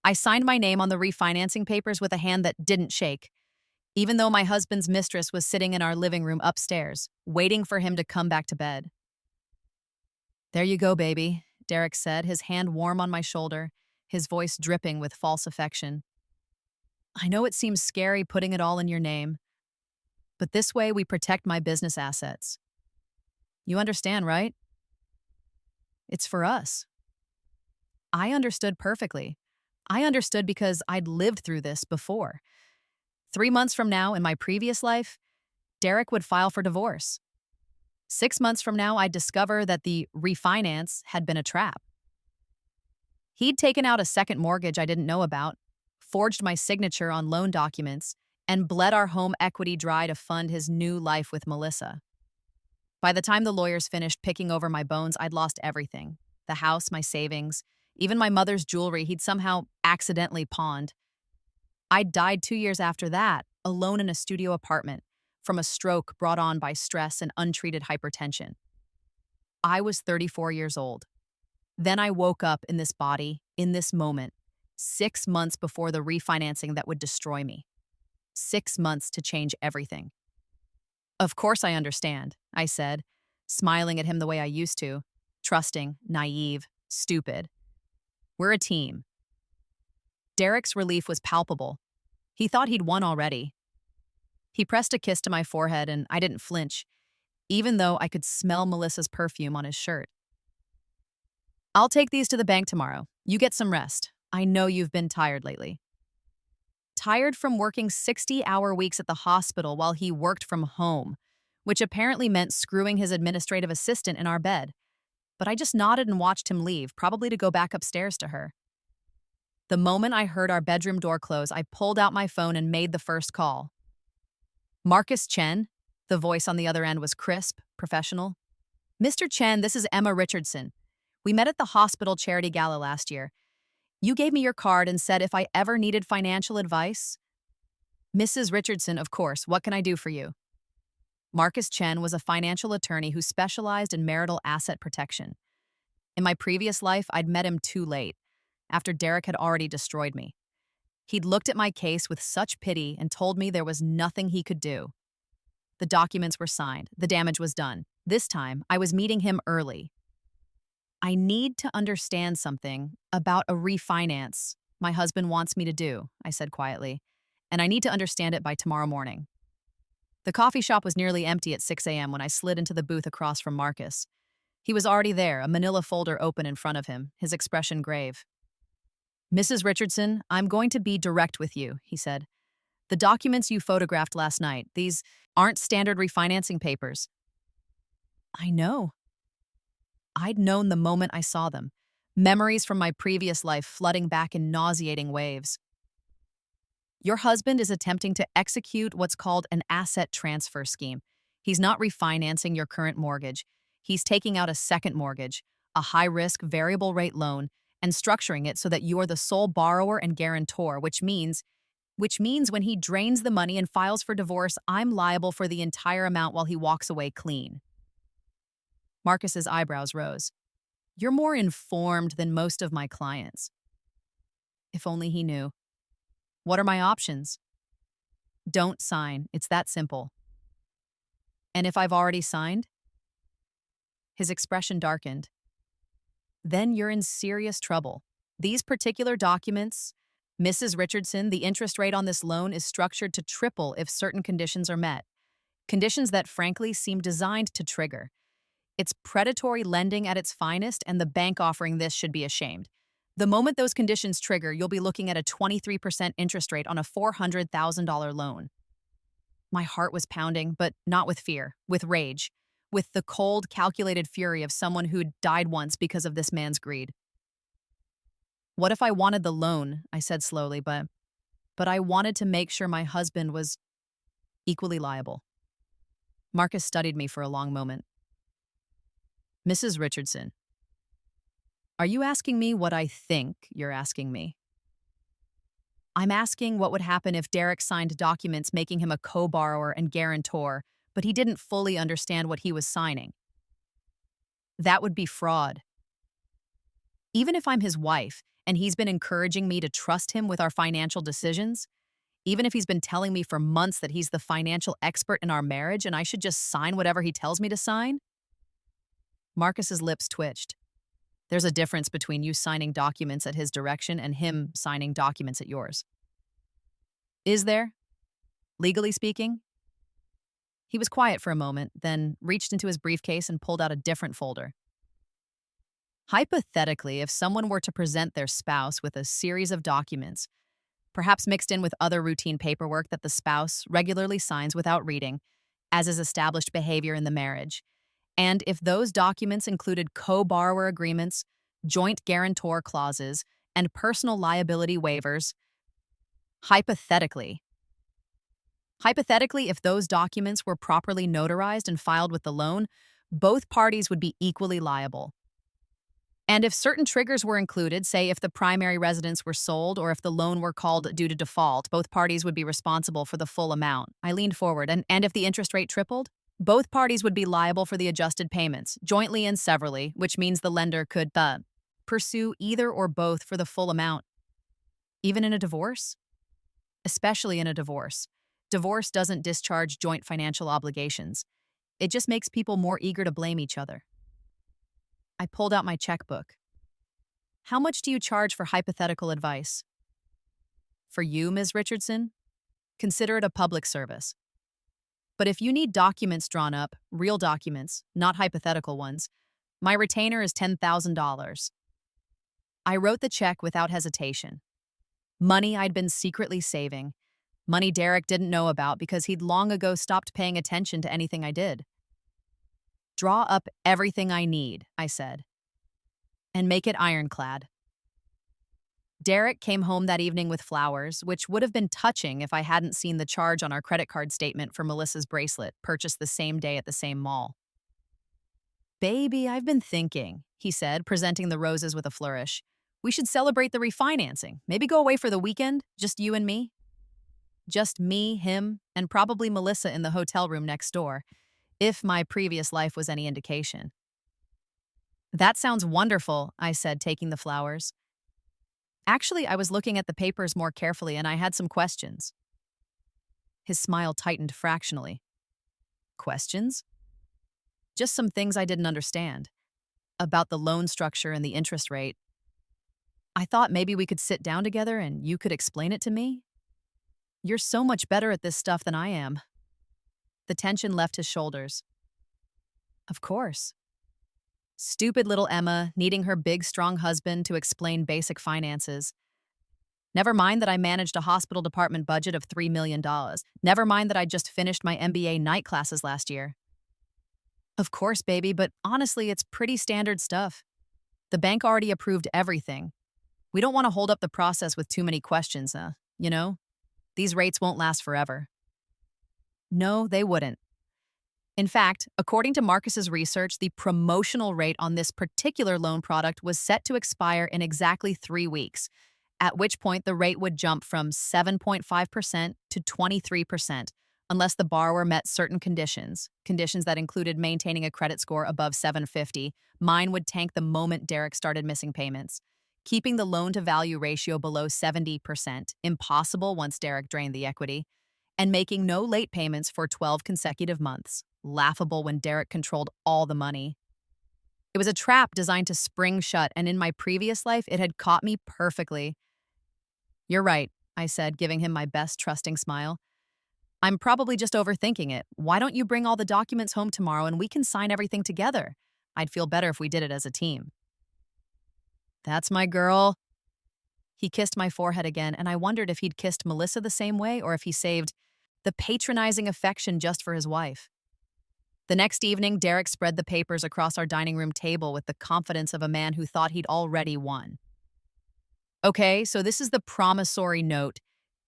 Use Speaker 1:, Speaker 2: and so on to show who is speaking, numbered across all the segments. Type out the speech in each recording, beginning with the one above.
Speaker 1: I signed my name on the refinancing papers with a hand that didn't shake, even though my husband's mistress was sitting in our living room upstairs, waiting for him to come back to bed. "There you go, baby," Derek said, his hand warm on my shoulder, his voice dripping with false affection. "I know it seems scary putting it all in your name, but this way we protect my business assets. You understand, right? It's for us." I understood perfectly. I understood because I'd lived through this before. 3 months from now, in my previous life, Derek would file for divorce. 6 months from now, I'd discover that the refinance had been a trap. He'd taken out a second mortgage I didn't know about, forged my signature on loan documents, and bled our home equity dry to fund his new life with Melissa. By the time the lawyers finished picking over my bones, I'd lost everything: the house, my savings, even my mother's jewelry he'd somehow accidentally pawned. I'd died 2 years after that, alone in a studio apartment, from a stroke brought on by stress and untreated hypertension. I was 34 years old. Then I woke up in this body, in this moment, 6 months before the refinancing that would destroy me. 6 months to change everything. "Of course I understand," I said, smiling at him the way I used to, trusting, naive, stupid. "We're a team." Derek's relief was palpable. He thought he'd won already. He pressed a kiss to my forehead and I didn't flinch, even though I could smell Melissa's perfume on his shirt. "I'll take these to the bank tomorrow. You get some rest. I know you've been tired lately." Tired from working 60-hour weeks at the hospital while he worked from home, which apparently meant screwing his administrative assistant in our bed. But I just nodded and watched him leave, probably to go back upstairs to her. The moment I heard our bedroom door close, I pulled out my phone and made the first call. "Marcus Chen?" The voice on the other end was crisp, professional. "Mr. Chen, this is Emma Richardson. We met at the hospital charity gala last year. You gave me your card and said if I ever needed financial advice." "Mrs. Richardson, of course. What can I do for you?" Marcus Chen was a financial attorney who specialized in marital asset protection. In my previous life, I'd met him too late, after Derek had already destroyed me. He'd looked at my case with such pity and told me there was nothing he could do. The documents were signed. The damage was done. This time, I was meeting him early. "I need to understand something about a refinance my husband wants me to do," I said quietly, "and I need to understand it by tomorrow morning." The coffee shop was nearly empty at 6 a.m. when I slid into the booth across from Marcus. He was already there, a manila folder open in front of him, his expression grave. "Mrs. Richardson, I'm going to be direct with you," he said. "The documents you photographed last night, these aren't standard refinancing papers." I know. I'd known the moment I saw them, memories from my previous life flooding back in nauseating waves. "Your husband is attempting to execute what's called an asset transfer scheme. He's not refinancing your current mortgage. He's taking out a second mortgage, a high-risk variable rate loan, and structuring it so that you're the sole borrower and guarantor, which means when he drains the money and files for divorce, I'm liable for the entire amount while he walks away clean." Marcus's eyebrows rose. "You're more informed than most of my clients." If only he knew. "What are my options?" "Don't sign. It's that simple." "And if I've already signed?" His expression darkened. "Then you're in serious trouble. These particular documents, Mrs. Richardson, the interest rate on this loan is structured to triple if certain conditions are met. Conditions that, frankly, seem designed to trigger. It's predatory lending at its finest, and the bank offering this should be ashamed. The moment those conditions trigger, you'll be looking at a 23% interest rate on a $400,000 loan." My heart was pounding, but not with fear, with rage, with the cold, calculated fury of someone who'd died once because of this man's greed. "What if I wanted the loan?" I said slowly, but I wanted to make sure my husband was equally liable. Marcus studied me for a long moment. "Mrs. Richardson, are you asking me what I think you're asking me?" "I'm asking what would happen if Derek signed documents making him a co-borrower and guarantor, but he didn't fully understand what he was signing." "That would be fraud." "Even if I'm his wife and he's been encouraging me to trust him with our financial decisions, even if he's been telling me for months that he's the financial expert in our marriage and I should just sign whatever he tells me to sign? Marcus's lips twitched. There's a difference between you signing documents at his direction and him signing documents at yours. Is there? Legally speaking? He was quiet for a moment, then reached into his briefcase and pulled out a different folder. Hypothetically, if someone were to present their spouse with a series of documents, perhaps mixed in with other routine paperwork that the spouse regularly signs without reading, as is established behavior in the marriage, and if those documents included co-borrower agreements, joint guarantor clauses, and personal liability waivers, hypothetically, if those documents were properly notarized and filed with the loan, both parties would be equally liable. And if certain triggers were included, say if the primary residence were sold or if the loan were called due to default, both parties would be responsible for the full amount. I leaned forward, and if the interest rate tripled? Both parties would be liable for the adjusted payments, jointly and severally, which means the lender could pursue either or both for the full amount. Even in a divorce? Especially in a divorce. Divorce doesn't discharge joint financial obligations. It just makes people more eager to blame each other. I pulled out my checkbook. How much do you charge for hypothetical advice? For you, Ms. Richardson? Consider it a public service. But if you need documents drawn up, real documents, not hypothetical ones, my retainer is $10,000. I wrote the check without hesitation. Money I'd been secretly saving. Money Derek didn't know about because he'd long ago stopped paying attention to anything I did. Draw up everything I need, I said, and make it ironclad. Derek came home that evening with flowers, which would have been touching if I hadn't seen the charge on our credit card statement for Melissa's bracelet, purchased the same day at the same mall. Baby, I've been thinking, he said, presenting the roses with a flourish. We should celebrate the refinancing. Maybe go away for the weekend, just you and me. Just me, him, and probably Melissa in the hotel room next door, if my previous life was any indication. That sounds wonderful, I said, taking the flowers. Actually, I was looking at the papers more carefully and I had some questions. His smile tightened fractionally. Questions? Just some things I didn't understand. About the loan structure and the interest rate. I thought maybe we could sit down together and you could explain it to me. You're so much better at this stuff than I am. The tension left his shoulders. Of course. Stupid little Emma, needing her big, strong husband to explain basic finances. Never mind that I managed a hospital department budget of $3 million. Never mind that I just finished my MBA night classes last year. Of course, baby, but honestly, it's pretty standard stuff. The bank already approved everything. We don't want to hold up the process with too many questions, you know? These rates won't last forever. No, they wouldn't. In fact, according to Marcus's research, the promotional rate on this particular loan product was set to expire in exactly 3 weeks, at which point the rate would jump from 7.5% to 23%, unless the borrower met certain conditions that included maintaining a credit score above 750. Mine would tank the moment Derek started missing payments, keeping the loan-to-value ratio below 70%, impossible once Derek drained the equity, and making no late payments for 12 consecutive months, laughable when Derek controlled all the money. It was a trap designed to spring shut, and in my previous life, it had caught me perfectly. You're right, I said, giving him my best trusting smile. I'm probably just overthinking it. Why don't you bring all the documents home tomorrow and we can sign everything together? I'd feel better if we did it as a team. That's my girl. He kissed my forehead again, and I wondered if he'd kissed Melissa the same way or if he saved the patronizing affection just for his wife. The next evening, Derek spread the papers across our dining room table with the confidence of a man who thought he'd already won. Okay, so this is the promissory note.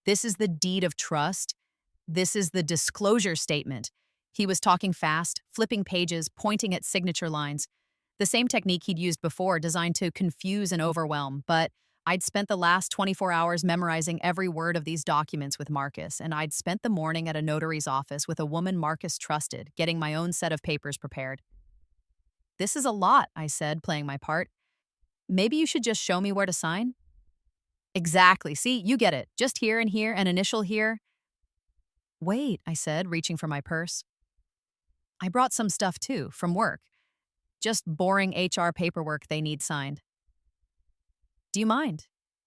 Speaker 1: This is the deed of trust. This is the disclosure statement. He was talking fast, flipping pages, pointing at signature lines. The same technique he'd used before, designed to confuse and overwhelm, but I'd spent the last 24 hours memorizing every word of these documents with Marcus, and I'd spent the morning at a notary's office with a woman Marcus trusted, getting my own set of papers prepared. This is a lot, I said, playing my part. Maybe you should just show me where to sign? Exactly. See, you get it. Just here and here, an initial here. Wait, I said, reaching for my purse. I brought some stuff too, from work. Just boring HR paperwork they need signed. Do you mind?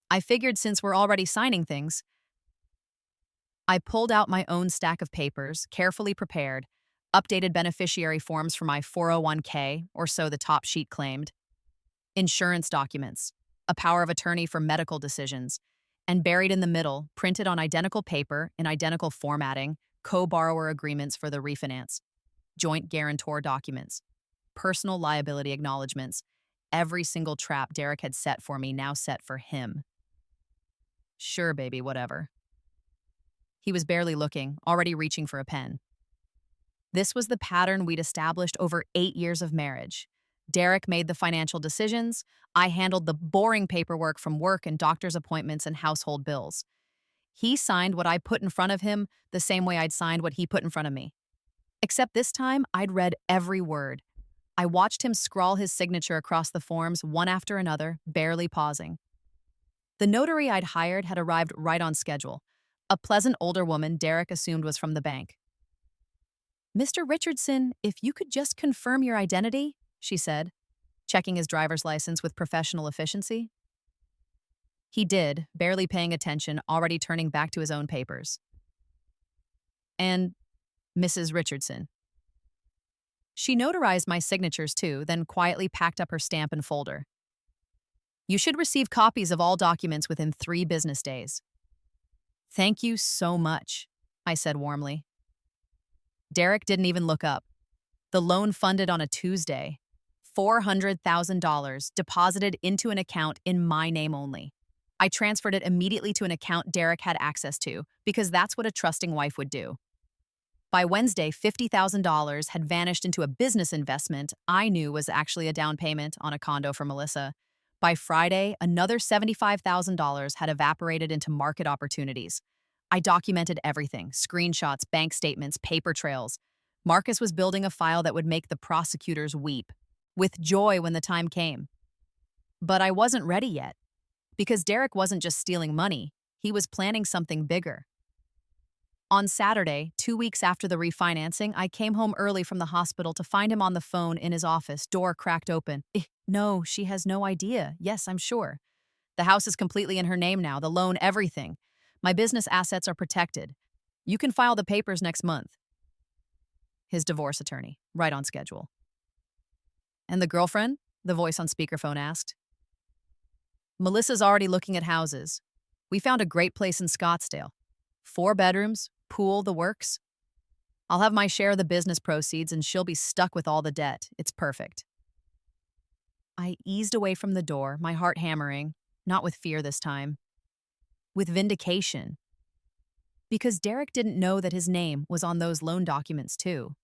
Speaker 1: I figured since we're already signing things, I pulled out my own stack of papers, carefully prepared, updated beneficiary forms for my 401k, or so the top sheet claimed, insurance documents, a power of attorney for medical decisions, and buried in the middle, printed on identical paper in identical formatting, co-borrower agreements for the refinance, joint guarantor documents, personal liability acknowledgments, every single trap Derek had set for me now set for him. Sure, baby, whatever. He was barely looking, already reaching for a pen. This was the pattern we'd established over 8 years of marriage. Derek made the financial decisions. I handled the boring paperwork from work and doctor's appointments and household bills. He signed what I put in front of him the same way I'd signed what he put in front of me. Except this time, I'd read every word. I watched him scrawl his signature across the forms one after another, barely pausing. The notary I'd hired had arrived right on schedule. A pleasant older woman Derek assumed was from the bank. "Mr. Richardson, if you could just confirm your identity," she said, checking his driver's license with professional efficiency. He did, barely paying attention, already turning back to his own papers. "And Mrs. Richardson." She notarized my signatures too, then quietly packed up her stamp and folder. "You should receive copies of all documents within 3 business days." "Thank you so much," I said warmly. Derek didn't even look up. The loan funded on a Tuesday. $400,000 deposited into an account in my name only. I transferred it immediately to an account Derek had access to, because that's what a trusting wife would do. By Wednesday, $50,000 had vanished into a business investment I knew was actually a down payment on a condo for Melissa. By Friday, another $75,000 had evaporated into market opportunities. I documented everything: screenshots, bank statements, paper trails. Marcus was building a file that would make the prosecutors weep, with joy when the time came. But I wasn't ready yet, because Derek wasn't just stealing money, he was planning something bigger. On Saturday, 2 weeks after the refinancing, I came home early from the hospital to find him on the phone in his office, door cracked open. "No, she has no idea. Yes, I'm sure. The house is completely in her name now, the loan, everything. My business assets are protected. You can file the papers next month." His divorce attorney, right on schedule. "And the girlfriend?" the voice on speakerphone asked. "Melissa's already looking at houses. We found a great place in Scottsdale. 4 bedrooms, pool, the works. I'll have my share of the business proceeds and she'll be stuck with all the debt. It's perfect." I eased away from the door, my heart hammering, not with fear this time, with vindication. Because Derek didn't know that his name was on those loan documents too.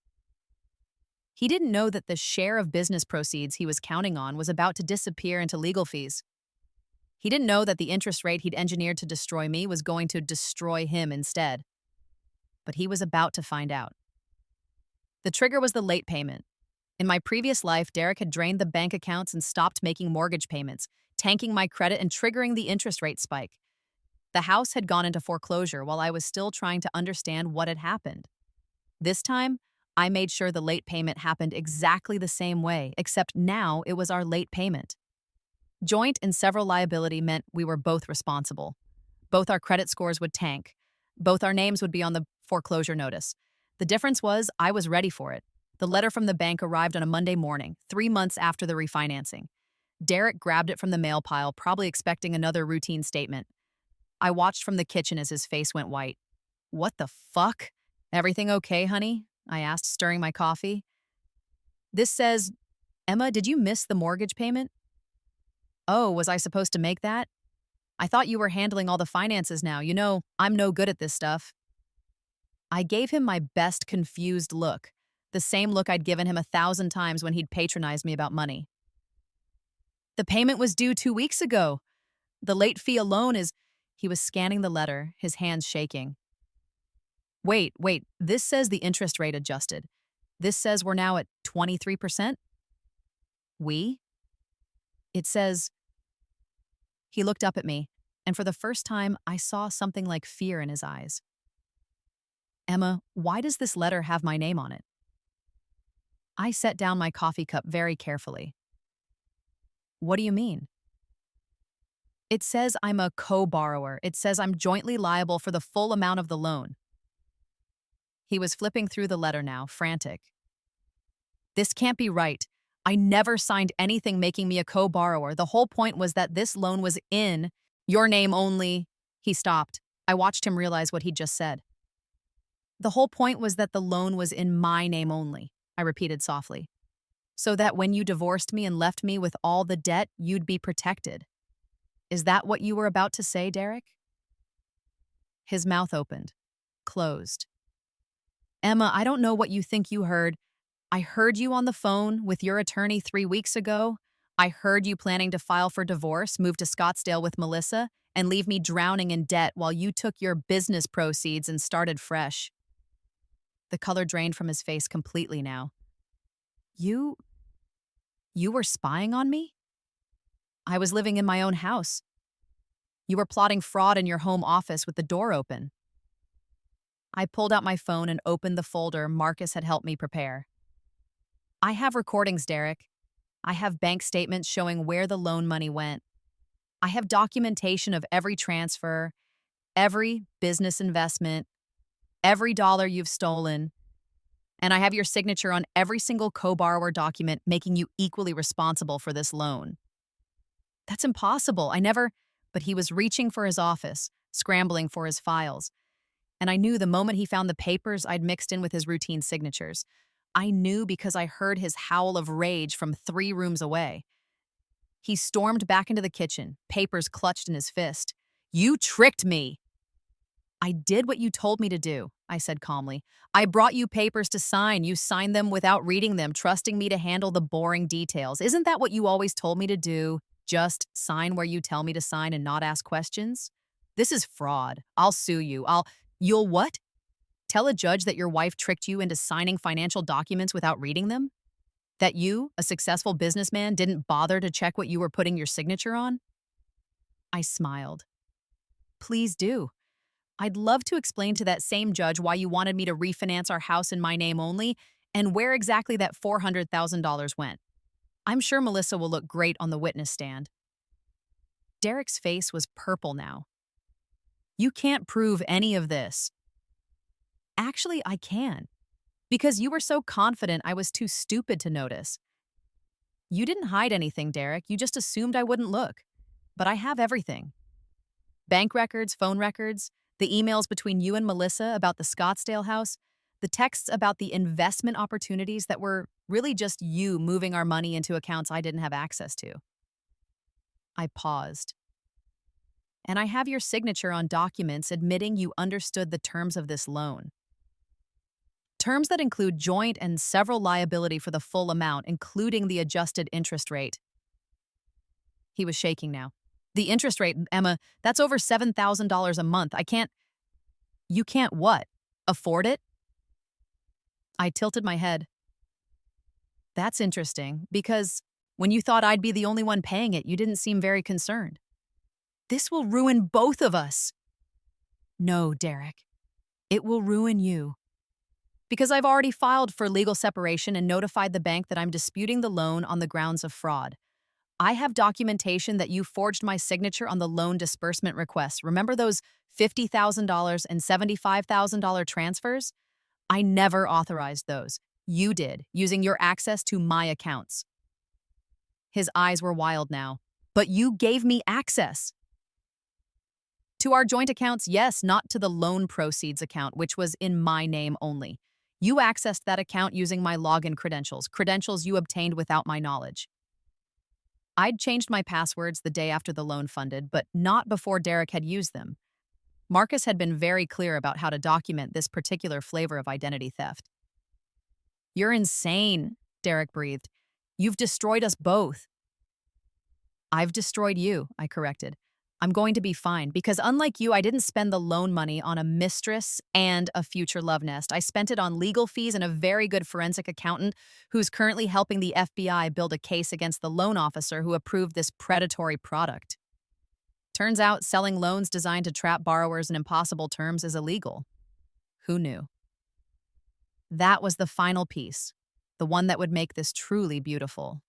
Speaker 1: He didn't know that the share of business proceeds he was counting on was about to disappear into legal fees. He didn't know that the interest rate he'd engineered to destroy me was going to destroy him instead. But he was about to find out. The trigger was the late payment. In my previous life, Derek had drained the bank accounts and stopped making mortgage payments, tanking my credit and triggering the interest rate spike. The house had gone into foreclosure while I was still trying to understand what had happened. This time, I made sure the late payment happened exactly the same way, except now it was our late payment. Joint and several liability meant we were both responsible. Both our credit scores would tank. Both our names would be on the foreclosure notice. The difference was I was ready for it. The letter from the bank arrived on a Monday morning, 3 months after the refinancing. Derek grabbed it from the mail pile, probably expecting another routine statement. I watched from the kitchen as his face went white. "What the fuck? Everything okay, honey?" I asked, stirring my coffee. "This says, Emma, did you miss the mortgage payment?" "Oh, was I supposed to make that? I thought you were handling all the finances now. You know, I'm no good at this stuff." I gave him my best confused look, the same look I'd given him 1,000 times when he'd patronized me about money. "The payment was due 2 weeks ago. The late fee alone is—" He was scanning the letter, his hands shaking. Wait, this says the interest rate adjusted. This says we're now at 23%? We? It says—" He looked up at me, and for the first time, I saw something like fear in his eyes. Emma, why does this letter have my name on it? I set down my coffee cup very carefully. What do you mean? It says I'm a co-borrower. It says I'm jointly liable for the full amount of the loan. He was flipping through the letter now, frantic. This can't be right. I never signed anything making me a co-borrower. The whole point was that this loan was in your name only. He stopped. I watched him realize what he'd just said. The whole point was that the loan was in my name only, I repeated softly. So that when you divorced me and left me with all the debt, you'd be protected. Is that what you were about to say, Derek? His mouth opened, closed. Emma, I don't know what you think you heard. I heard you on the phone with your attorney 3 weeks ago. I heard you planning to file for divorce, move to Scottsdale with Melissa, and leave me drowning in debt while you took your business proceeds and started fresh. The color drained from his face completely now. You were spying on me? I was living in my own house. You were plotting fraud in your home office with the door open. I pulled out my phone and opened the folder Marcus had helped me prepare. I have recordings, Derek. I have bank statements showing where the loan money went. I have documentation of every transfer, every business investment, every dollar you've stolen, and I have your signature on every single co-borrower document making you equally responsible for this loan. That's impossible. But he was reaching for his office, scrambling for his files. And I knew the moment he found the papers I'd mixed in with his routine signatures. I knew because I heard his howl of rage from 3 rooms away. He stormed back into the kitchen, papers clutched in his fist. You tricked me! I did what you told me to do, I said calmly. I brought you papers to sign. You signed them without reading them, trusting me to handle the boring details. Isn't that what you always told me to do? Just sign where you tell me to sign and not ask questions? This is fraud. I'll sue you. You'll what? Tell a judge that your wife tricked you into signing financial documents without reading them? That you, a successful businessman, didn't bother to check what you were putting your signature on? I smiled. Please do. I'd love to explain to that same judge why you wanted me to refinance our house in my name only and where exactly that $400,000 went. I'm sure Melissa will look great on the witness stand. Derek's face was purple now. You can't prove any of this. Actually, I can. Because you were so confident I was too stupid to notice. You didn't hide anything, Derek. You just assumed I wouldn't look. But I have everything. Bank records, phone records, the emails between you and Melissa about the Scottsdale house, the texts about the investment opportunities that were really just you moving our money into accounts I didn't have access to. I paused. And I have your signature on documents admitting you understood the terms of this loan. Terms that include joint and several liability for the full amount, including the adjusted interest rate. He was shaking now. The interest rate, Emma, that's over $7,000 a month. You can't what? Afford it? I tilted my head. That's interesting, because when you thought I'd be the only one paying it, you didn't seem very concerned. This will ruin both of us. No, Derek. It will ruin you. Because I've already filed for legal separation and notified the bank that I'm disputing the loan on the grounds of fraud. I have documentation that you forged my signature on the loan disbursement request. Remember those $50,000 and $75,000 transfers? I never authorized those. You did, using your access to my accounts. His eyes were wild now. But you gave me access. To our joint accounts, yes, not to the loan proceeds account, which was in my name only. You accessed that account using my login credentials you obtained without my knowledge. I'd changed my passwords the day after the loan funded, but not before Derek had used them. Marcus had been very clear about how to document this particular flavor of identity theft. You're insane, Derek breathed. You've destroyed us both. I've destroyed you, I corrected. I'm going to be fine, because unlike you, I didn't spend the loan money on a mistress and a future love nest. I spent it on legal fees and a very good forensic accountant who's currently helping the FBI build a case against the loan officer who approved this predatory product. Turns out selling loans designed to trap borrowers in impossible terms is illegal. Who knew? That was the final piece, the one that would make this truly beautiful.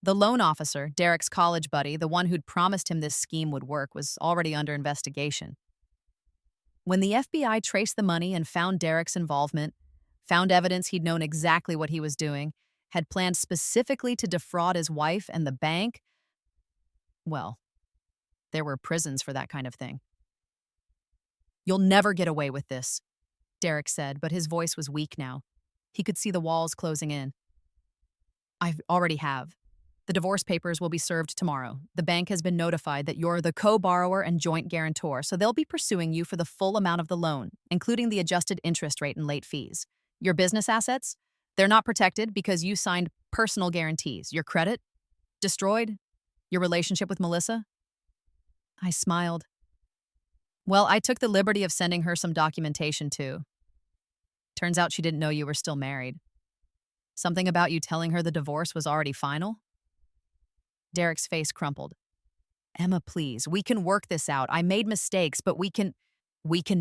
Speaker 1: The loan officer, Derek's college buddy, the one who'd promised him this scheme would work, was already under investigation. When the FBI traced the money and found Derek's involvement, found evidence he'd known exactly what he was doing, had planned specifically to defraud his wife and the bank, well, there were prisons for that kind of thing. "You'll never get away with this," Derek said, but his voice was weak now. He could see the walls closing in. "I already have. The divorce papers will be served tomorrow. The bank has been notified that you're the co-borrower and joint guarantor, so they'll be pursuing you for the full amount of the loan, including the adjusted interest rate and late fees. Your business assets? They're not protected because you signed personal guarantees. Your credit? Destroyed? Your relationship with Melissa?" I smiled. "Well, I took the liberty of sending her some documentation, too. Turns out she didn't know you were still married. Something about you telling her the divorce was already final?" Derek's face crumpled. "Emma, please, we can work this out. I made mistakes, but we can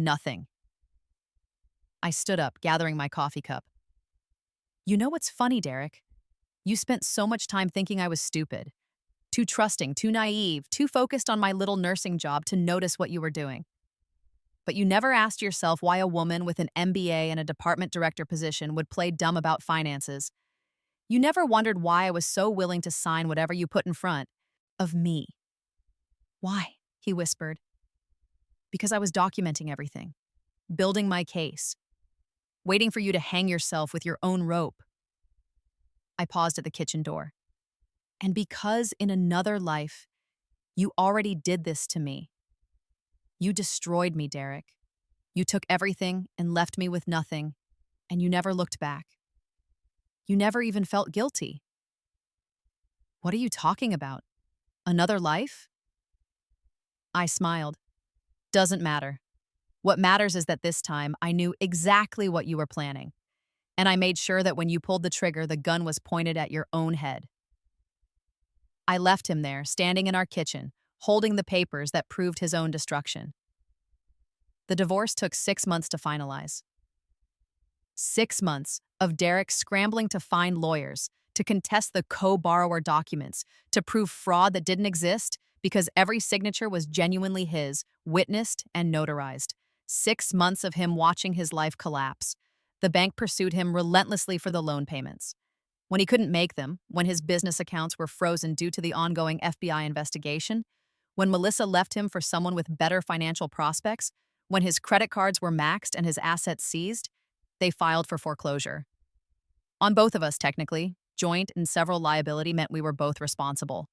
Speaker 1: nothing." I stood up, gathering my coffee cup. "You know what's funny, Derek? You spent so much time thinking I was stupid. Too trusting, too naive, too focused on my little nursing job to notice what you were doing. But you never asked yourself why a woman with an MBA and a department director position would play dumb about finances. You never wondered why I was so willing to sign whatever you put in front of me." "Why?" he whispered. "Because I was documenting everything, building my case, waiting for you to hang yourself with your own rope." I paused at the kitchen door. "And because in another life, you already did this to me. You destroyed me, Derek. You took everything and left me with nothing, and you never looked back. You never even felt guilty." "What are you talking about? Another life?" I smiled. "Doesn't matter. What matters is that this time I knew exactly what you were planning, and I made sure that when you pulled the trigger, the gun was pointed at your own head." I left him there, standing in our kitchen, holding the papers that proved his own destruction. The divorce took 6 months to finalize. 6 months of Derek scrambling to find lawyers, to contest the co-borrower documents, to prove fraud that didn't exist because every signature was genuinely his, witnessed and notarized. 6 months of him watching his life collapse. The bank pursued him relentlessly for the loan payments. When he couldn't make them, when his business accounts were frozen due to the ongoing FBI investigation, when Melissa left him for someone with better financial prospects, when his credit cards were maxed and his assets seized, they filed for foreclosure. On both of us, technically. Joint and several liability meant we were both responsible.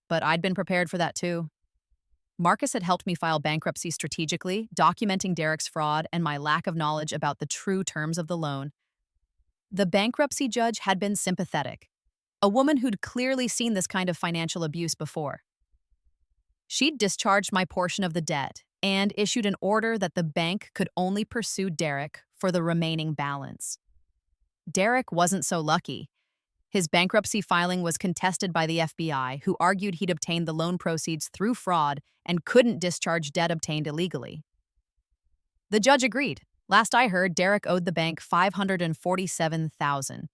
Speaker 1: But I'd been prepared for that too. Marcus had helped me file bankruptcy strategically, documenting Derek's fraud and my lack of knowledge about the true terms of the loan. The bankruptcy judge had been sympathetic, a woman who'd clearly seen this kind of financial abuse before. She'd discharged my portion of the debt and issued an order that the bank could only pursue Derek for the remaining balance. Derek wasn't so lucky. His bankruptcy filing was contested by the FBI, who argued he'd obtained the loan proceeds through fraud and couldn't discharge debt obtained illegally. The judge agreed. Last I heard, Derek owed the bank $547,000.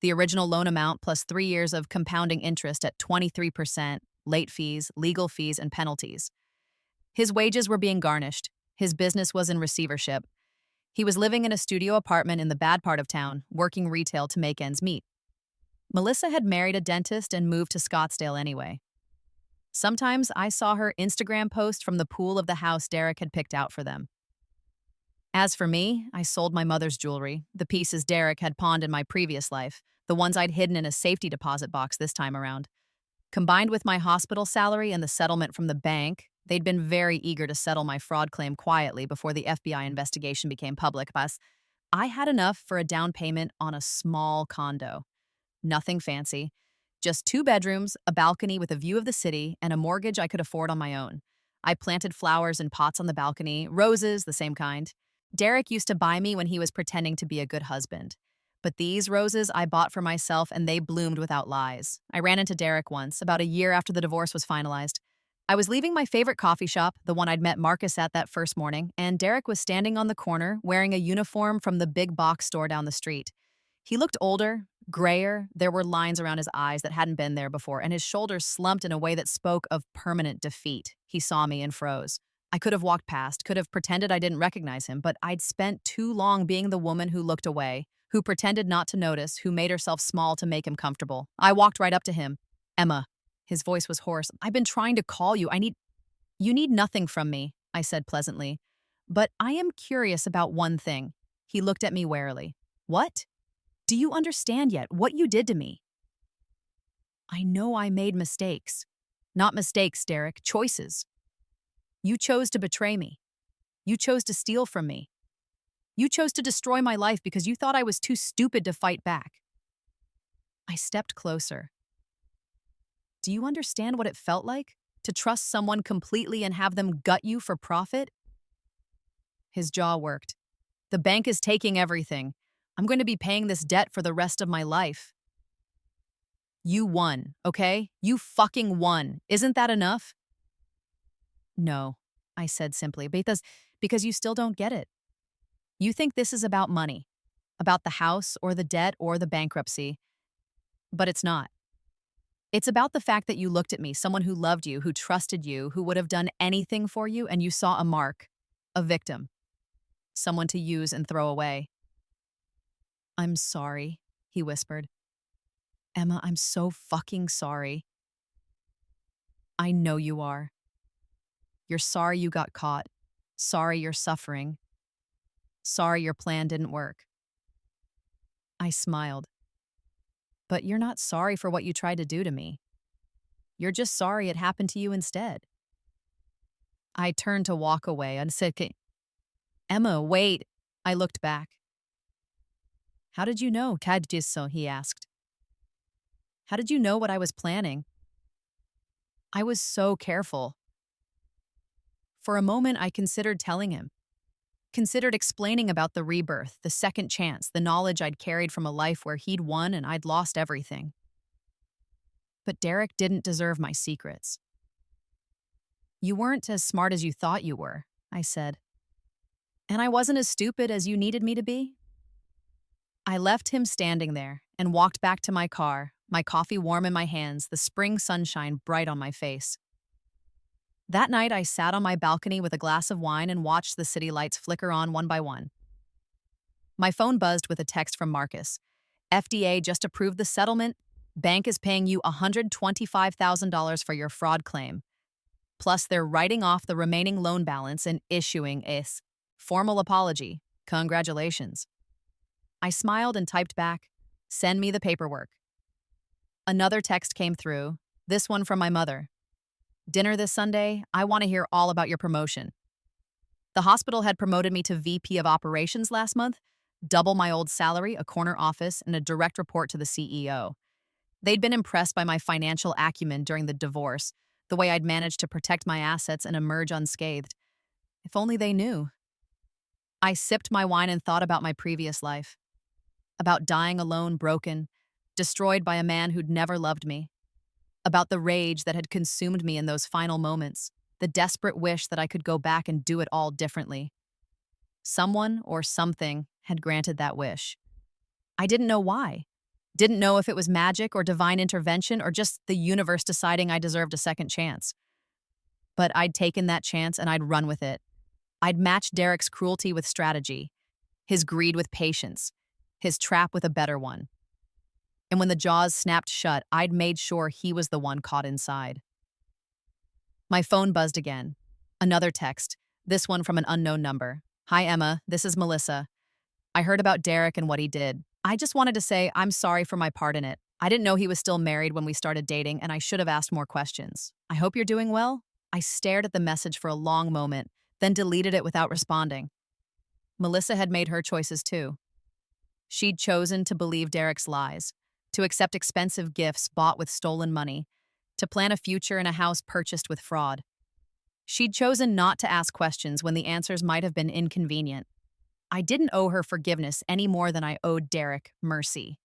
Speaker 1: The original loan amount plus 3 years of compounding interest at 23%, late fees, legal fees, and penalties. His wages were being garnished. His business was in receivership. He was living in a studio apartment in the bad part of town, working retail to make ends meet. Melissa had married a dentist and moved to Scottsdale anyway. Sometimes I saw her Instagram post from the pool of the house Derek had picked out for them. As for me, I sold my mother's jewelry, the pieces Derek had pawned in my previous life, the ones I'd hidden in a safety deposit box this time around. Combined with my hospital salary and the settlement from the bank, they'd been very eager to settle my fraud claim quietly before the FBI investigation became public. Plus, I had enough for a down payment on a small condo. Nothing fancy. Just 2 bedrooms, a balcony with a view of the city, and a mortgage I could afford on my own. I planted flowers in pots on the balcony, roses, the same kind. Derek used to buy me when he was pretending to be a good husband. But these roses I bought for myself, and they bloomed without lies. I ran into Derek once, about a year after the divorce was finalized. I was leaving my favorite coffee shop, the one I'd met Marcus at that first morning, and Derek was standing on the corner wearing a uniform from the big box store down the street. He looked older, grayer, there were lines around his eyes that hadn't been there before, and his shoulders slumped in a way that spoke of permanent defeat. He saw me and froze. I could have walked past, could have pretended I didn't recognize him, but I'd spent too long being the woman who looked away, who pretended not to notice, who made herself small to make him comfortable. I walked right up to him. Emma. His voice was hoarse. I've been trying to call you. You need nothing from me, I said pleasantly. But I am curious about one thing. He looked at me warily. What? Do you understand yet what you did to me? I know I made mistakes. Not mistakes, Derek, choices. You chose to betray me. You chose to steal from me. You chose to destroy my life because you thought I was too stupid to fight back. I stepped closer. Do you understand what it felt like? To trust someone completely and have them gut you for profit? His jaw worked. The bank is taking everything. I'm going to be paying this debt for the rest of my life. You won, okay? You fucking won. Isn't that enough? No, I said simply, because you still don't get it. You think this is about money, about the house or the debt or the bankruptcy, but it's not. It's about the fact that you looked at me, someone who loved you, who trusted you, who would have done anything for you, and you saw a mark, a victim, someone to use and throw away. I'm sorry, he whispered. Emma, I'm so fucking sorry. I know you are. You're sorry you got caught. Sorry you're suffering. Sorry your plan didn't work. I smiled. But you're not sorry for what you tried to do to me. You're just sorry it happened to you instead. I turned to walk away and said, Emma, wait. I looked back. How did you know, Kadjiso? He asked. How did you know what I was planning? I was so careful. For a moment, I considered telling him. Considered explaining about the rebirth, the second chance, the knowledge I'd carried from a life where he'd won and I'd lost everything. But Derek didn't deserve my secrets. You weren't as smart as you thought you were, I said. And I wasn't as stupid as you needed me to be. I left him standing there and walked back to my car, my coffee warm in my hands, the spring sunshine bright on my face. That night, I sat on my balcony with a glass of wine and watched the city lights flicker on one by one. My phone buzzed with a text from Marcus. FDA just approved the settlement. Bank is paying you $125,000 for your fraud claim. Plus, they're writing off the remaining loan balance and issuing a formal apology. Congratulations. I smiled and typed back, send me the paperwork. Another text came through, this one from my mother. Dinner this Sunday, I want to hear all about your promotion. The hospital had promoted me to VP of Operations last month, double my old salary, a corner office, and a direct report to the CEO. They'd been impressed by my financial acumen during the divorce, the way I'd managed to protect my assets and emerge unscathed. If only they knew. I sipped my wine and thought about my previous life. About dying alone, broken, destroyed by a man who'd never loved me. About the rage that had consumed me in those final moments, the desperate wish that I could go back and do it all differently. Someone or something had granted that wish. I didn't know why. Didn't know if it was magic or divine intervention or just the universe deciding I deserved a second chance. But I'd taken that chance and I'd run with it. I'd matched Derek's cruelty with strategy, his greed with patience, his trap with a better one. And when the jaws snapped shut, I'd made sure he was the one caught inside. My phone buzzed again. Another text, this one from an unknown number. Hi, Emma, this is Melissa. I heard about Derek and what he did. I just wanted to say I'm sorry for my part in it. I didn't know he was still married when we started dating, and I should have asked more questions. I hope you're doing well. I stared at the message for a long moment, then deleted it without responding. Melissa had made her choices too. She'd chosen to believe Derek's lies, to accept expensive gifts bought with stolen money, to plan a future in a house purchased with fraud. She'd chosen not to ask questions when the answers might have been inconvenient. I didn't owe her forgiveness any more than I owed Derek mercy.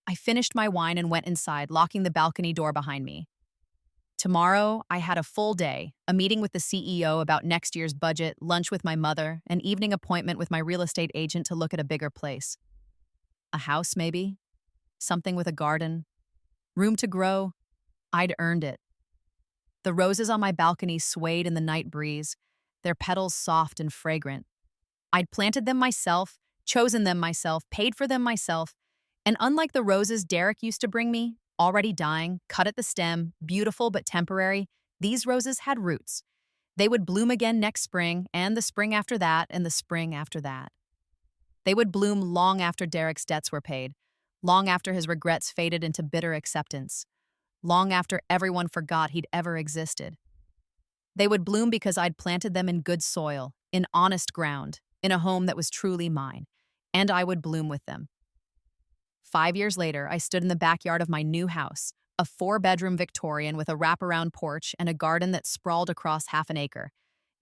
Speaker 1: I finished my wine and went inside, locking the balcony door behind me. Tomorrow, I had a full day, a meeting with the CEO about next year's budget, lunch with my mother, an evening appointment with my real estate agent to look at a bigger place. A house, maybe? Something with a garden? Room to grow? I'd earned it. The roses on my balcony swayed in the night breeze, their petals soft and fragrant. I'd planted them myself, chosen them myself, paid for them myself, and unlike the roses Derek used to bring me, already dying, cut at the stem, beautiful but temporary, these roses had roots. They would bloom again next spring, and the spring after that, and the spring after that. They would bloom long after Derek's debts were paid, long after his regrets faded into bitter acceptance, long after everyone forgot he'd ever existed. They would bloom because I'd planted them in good soil, in honest ground, in a home that was truly mine, and I would bloom with them. 5 years later, I stood in the backyard of my new house, a 4-bedroom Victorian with a wraparound porch and a garden that sprawled across half an acre,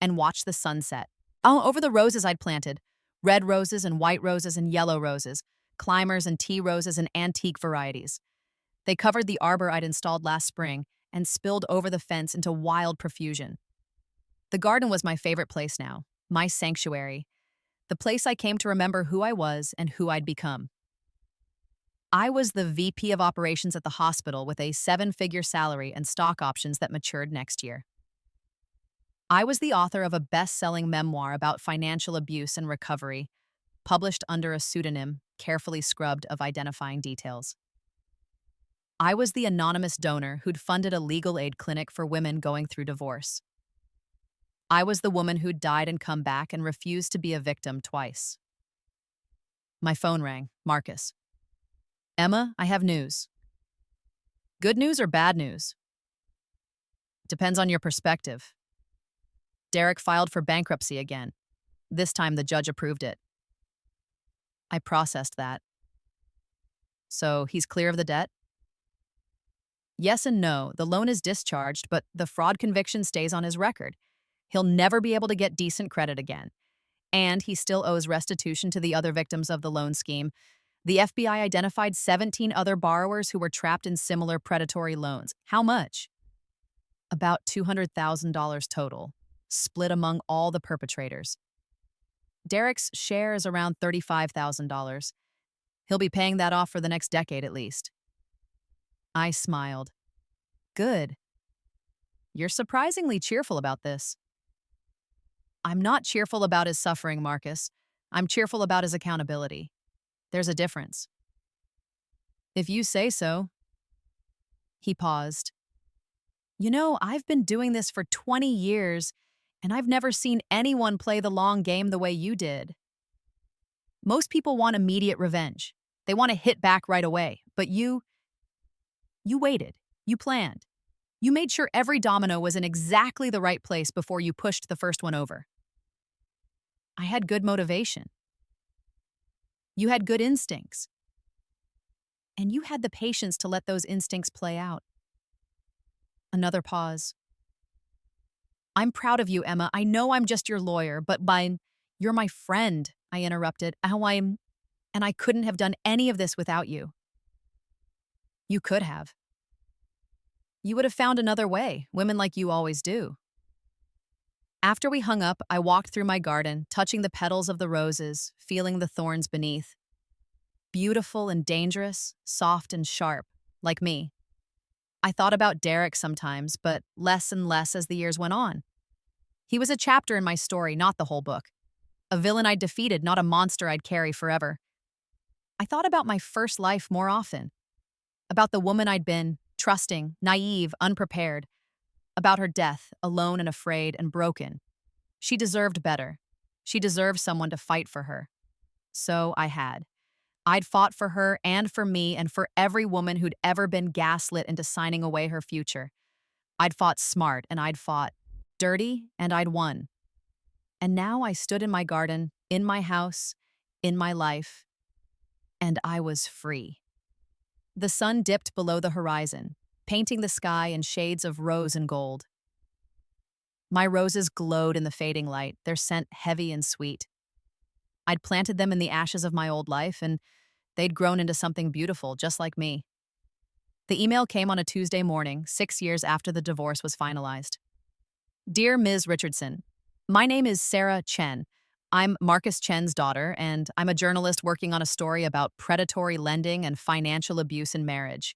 Speaker 1: and watched the sunset. Over the roses I'd planted, red roses and white roses and yellow roses, climbers and tea roses and antique varieties. They covered the arbor I'd installed last spring and spilled over the fence into wild profusion. The garden was my favorite place now, my sanctuary, the place I came to remember who I was and who I'd become. I was the VP of operations at the hospital with a 7-figure salary and stock options that matured next year. I was the author of a best-selling memoir about financial abuse and recovery, published under a pseudonym, carefully scrubbed of identifying details. I was the anonymous donor who'd funded a legal aid clinic for women going through divorce. I was the woman who'd died and come back and refused to be a victim twice. My phone rang. Marcus. Emma, I have news. Good news or bad news? Depends on your perspective. Derek filed for bankruptcy again. This time the judge approved it. I processed that. So he's clear of the debt? Yes and no. The loan is discharged, but the fraud conviction stays on his record. He'll never be able to get decent credit again. And he still owes restitution to the other victims of the loan scheme. The FBI identified 17 other borrowers who were trapped in similar predatory loans. How much? About $200,000 total, split among all the perpetrators. Derek's share is around $35,000. He'll be paying that off for the next decade at least. I smiled. Good. You're surprisingly cheerful about this. I'm not cheerful about his suffering, Marcus. I'm cheerful about his accountability. There's a difference. If you say so. He paused. You know, I've been doing this for 20 years, and I've never seen anyone play the long game the way you did. Most people want immediate revenge. They want to hit back right away. But you waited. You planned. You made sure every domino was in exactly the right place before you pushed the first one over. I had good motivation. You had good instincts. And you had the patience to let those instincts play out. Another pause. I'm proud of you, Emma. I know I'm just your lawyer, but you're my friend, I interrupted. And I couldn't have done any of this without you. You could have. You would have found another way. Women like you always do. After we hung up, I walked through my garden, touching the petals of the roses, feeling the thorns beneath. Beautiful and dangerous, soft and sharp, like me. I thought about Derek sometimes, but less and less as the years went on. He was a chapter in my story, not the whole book. A villain I'd defeated, not a monster I'd carry forever. I thought about my first life more often. About the woman I'd been, trusting, naive, unprepared. About her death, alone and afraid and broken. She deserved better. She deserved someone to fight for her. So I had. I'd fought for her and for me and for every woman who'd ever been gaslit into signing away her future. I'd fought smart and I'd fought dirty and I'd won. And now I stood in my garden, in my house, in my life, and I was free. The sun dipped below the horizon, painting the sky in shades of rose and gold. My roses glowed in the fading light, their scent heavy and sweet. I'd planted them in the ashes of my old life, and they'd grown into something beautiful, just like me. The email came on a Tuesday morning, 6 years after the divorce was finalized. Dear Ms. Richardson, my name is Sarah Chen. I'm Marcus Chen's daughter, and I'm a journalist working on a story about predatory lending and financial abuse in marriage.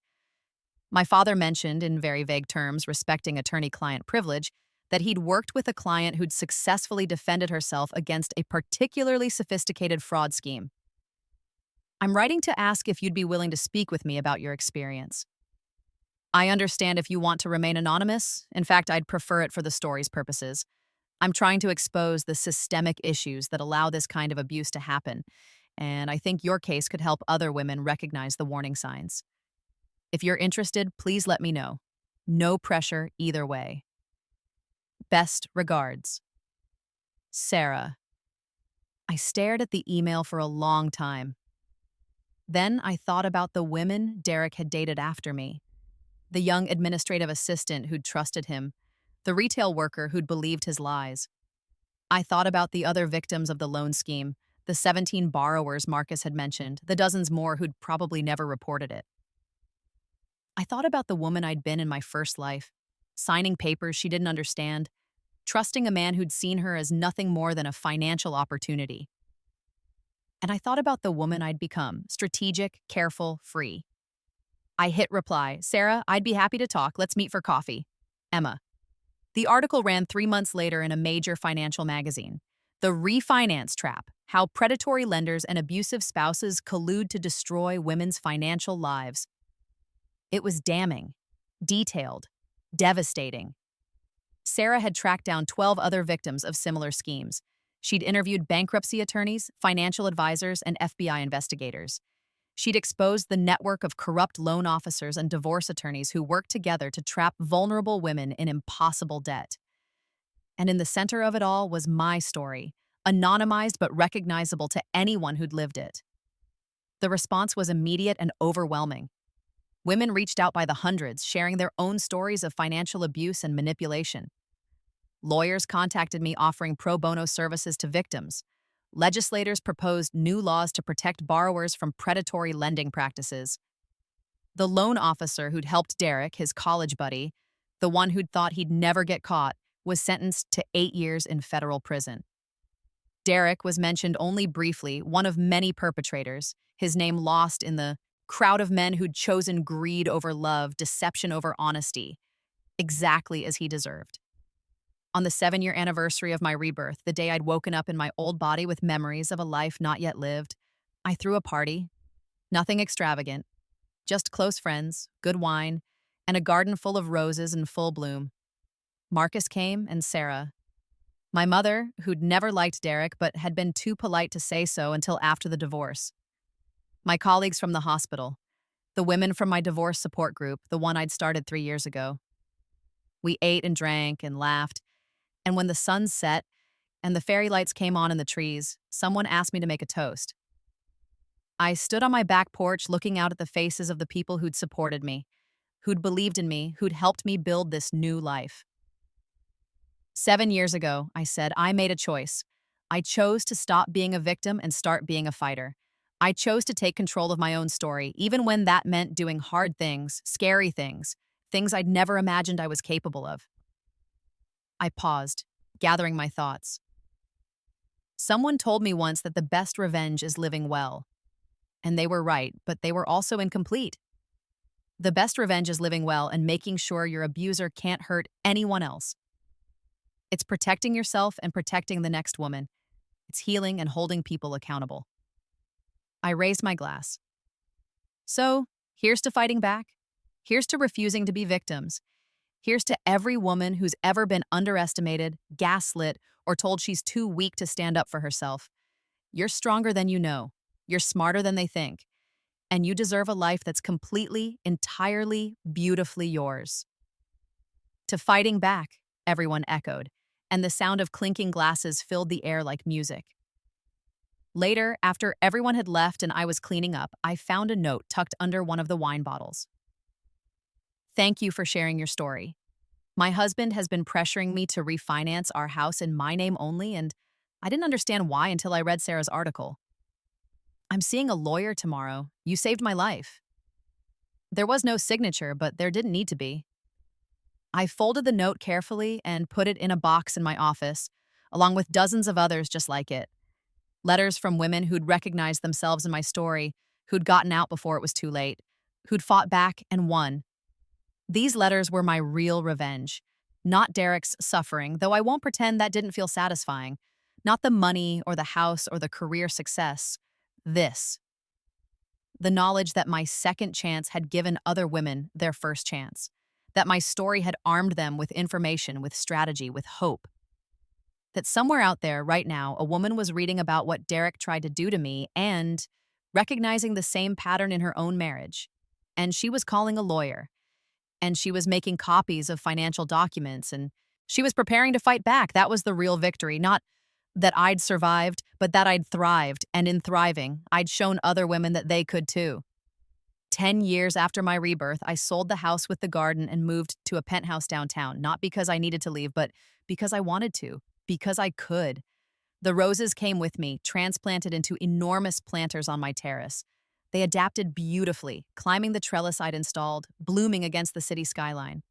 Speaker 1: My father mentioned, in very vague terms respecting attorney-client privilege, that he'd worked with a client who'd successfully defended herself against a particularly sophisticated fraud scheme. I'm writing to ask if you'd be willing to speak with me about your experience. I understand if you want to remain anonymous. In fact, I'd prefer it for the story's purposes. I'm trying to expose the systemic issues that allow this kind of abuse to happen, and I think your case could help other women recognize the warning signs. If you're interested, please let me know. No pressure either way. Best regards. Sarah. I stared at the email for a long time. Then I thought about the women Derek had dated after me. The young administrative assistant who'd trusted him, the retail worker who'd believed his lies. I thought about the other victims of the loan scheme, the 17 borrowers Marcus had mentioned, the dozens more who'd probably never reported it. I thought about the woman I'd been in my first life, signing papers she didn't understand, trusting a man who'd seen her as nothing more than a financial opportunity. And I thought about the woman I'd become, strategic, careful, free. I hit reply, Sarah, I'd be happy to talk. Let's meet for coffee. Emma. The article ran 3 months later in a major financial magazine. The Refinance Trap: How Predatory Lenders and Abusive Spouses Collude to Destroy Women's Financial Lives. It was damning, detailed, devastating. Sarah had tracked down 12 other victims of similar schemes. She'd interviewed bankruptcy attorneys, financial advisors, and FBI investigators. She'd exposed the network of corrupt loan officers and divorce attorneys who worked together to trap vulnerable women in impossible debt. And in the center of it all was my story, anonymized but recognizable to anyone who'd lived it. The response was immediate and overwhelming. Women reached out by the hundreds, sharing their own stories of financial abuse and manipulation. Lawyers contacted me offering pro bono services to victims. Legislators proposed new laws to protect borrowers from predatory lending practices. The loan officer who'd helped Derek, his college buddy, the one who'd thought he'd never get caught, was sentenced to 8 years in federal prison. Derek was mentioned only briefly, one of many perpetrators, his name lost in the crowd of men who'd chosen greed over love, deception over honesty, exactly as he deserved. On the 7-year anniversary of my rebirth, the day I'd woken up in my old body with memories of a life not yet lived, I threw a party. Nothing extravagant, just close friends, good wine, and a garden full of roses in full bloom. Marcus came and Sarah. My mother, who'd never liked Derek but had been too polite to say so until after the divorce. My colleagues from the hospital, the women from my divorce support group, the one I'd started 3 years ago. We ate and drank and laughed, and when the sun set and the fairy lights came on in the trees, someone asked me to make a toast. I stood on my back porch looking out at the faces of the people who'd supported me, who'd believed in me, who'd helped me build this new life. 7 years ago, I said, I made a choice. I chose to stop being a victim and start being a fighter. I chose to take control of my own story, even when that meant doing hard things, scary things, things I'd never imagined I was capable of. I paused, gathering my thoughts. Someone told me once that the best revenge is living well. And they were right, but they were also incomplete. The best revenge is living well and making sure your abuser can't hurt anyone else. It's protecting yourself and protecting the next woman. It's healing and holding people accountable. I raised my glass. So, here's to fighting back. Here's to refusing to be victims. Here's to every woman who's ever been underestimated, gaslit, or told she's too weak to stand up for herself. You're stronger than you know. You're smarter than they think. And you deserve a life that's completely, entirely, beautifully yours. To fighting back, everyone echoed, and the sound of clinking glasses filled the air like music. Later, after everyone had left and I was cleaning up, I found a note tucked under one of the wine bottles. Thank you for sharing your story. My husband has been pressuring me to refinance our house in my name only, and I didn't understand why until I read Sarah's article. I'm seeing a lawyer tomorrow. You saved my life. There was no signature, but there didn't need to be. I folded the note carefully and put it in a box in my office, along with dozens of others just like it. Letters from women who'd recognized themselves in my story, who'd gotten out before it was too late, who'd fought back and won. These letters were my real revenge. Not Derek's suffering, though I won't pretend that didn't feel satisfying. Not the money or the house or the career success. This. The knowledge that my second chance had given other women their first chance. That my story had armed them with information, with strategy, with hope. That somewhere out there, right now, a woman was reading about what Derek tried to do to me and recognizing the same pattern in her own marriage. And she was calling a lawyer. And she was making copies of financial documents. And she was preparing to fight back. That was the real victory. Not that I'd survived, but that I'd thrived. And in thriving, I'd shown other women that they could too. 10 years after my rebirth, I sold the house with the garden and moved to a penthouse downtown, not because I needed to leave, but because I wanted to, because I could. The roses came with me, transplanted into enormous planters on my terrace. They adapted beautifully, climbing the trellis I'd installed, blooming against the city skyline.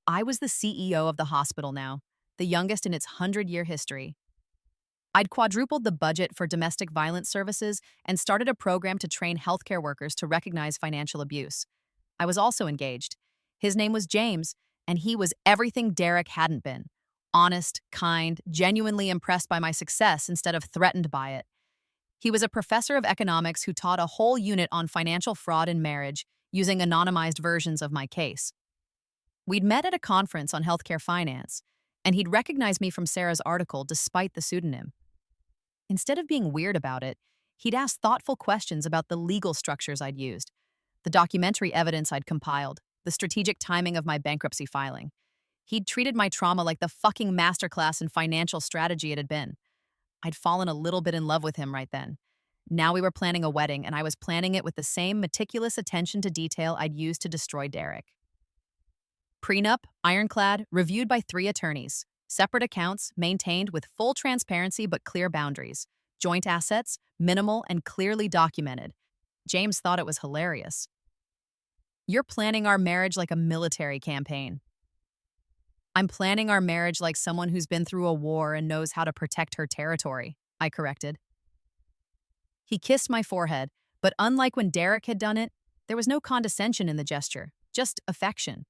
Speaker 1: I was the CEO of the hospital now, the youngest in its 100-year history. I'd quadrupled the budget for domestic violence services and started a program to train healthcare workers to recognize financial abuse. I was also engaged. His name was James, and he was everything Derek hadn't been. Honest, kind, genuinely impressed by my success instead of threatened by it. He was a professor of economics who taught a whole unit on financial fraud in marriage using anonymized versions of my case. We'd met at a conference on healthcare finance, and he'd recognized me from Sarah's article despite the pseudonym. Instead of being weird about it, he'd asked thoughtful questions about the legal structures I'd used, the documentary evidence I'd compiled, the strategic timing of my bankruptcy filing. He'd treated my trauma like the fucking masterclass in financial strategy it had been. I'd fallen a little bit in love with him right then. Now we were planning a wedding, and I was planning it with the same meticulous attention to detail I'd used to destroy Derek. Prenup, ironclad, reviewed by 3 attorneys. Separate accounts, maintained with full transparency but clear boundaries. Joint assets, minimal and clearly documented. James thought it was hilarious. You're planning our marriage like a military campaign. I'm planning our marriage like someone who's been through a war and knows how to protect her territory, I corrected. He kissed my forehead, but unlike when Derek had done it, there was no condescension in the gesture, just affection.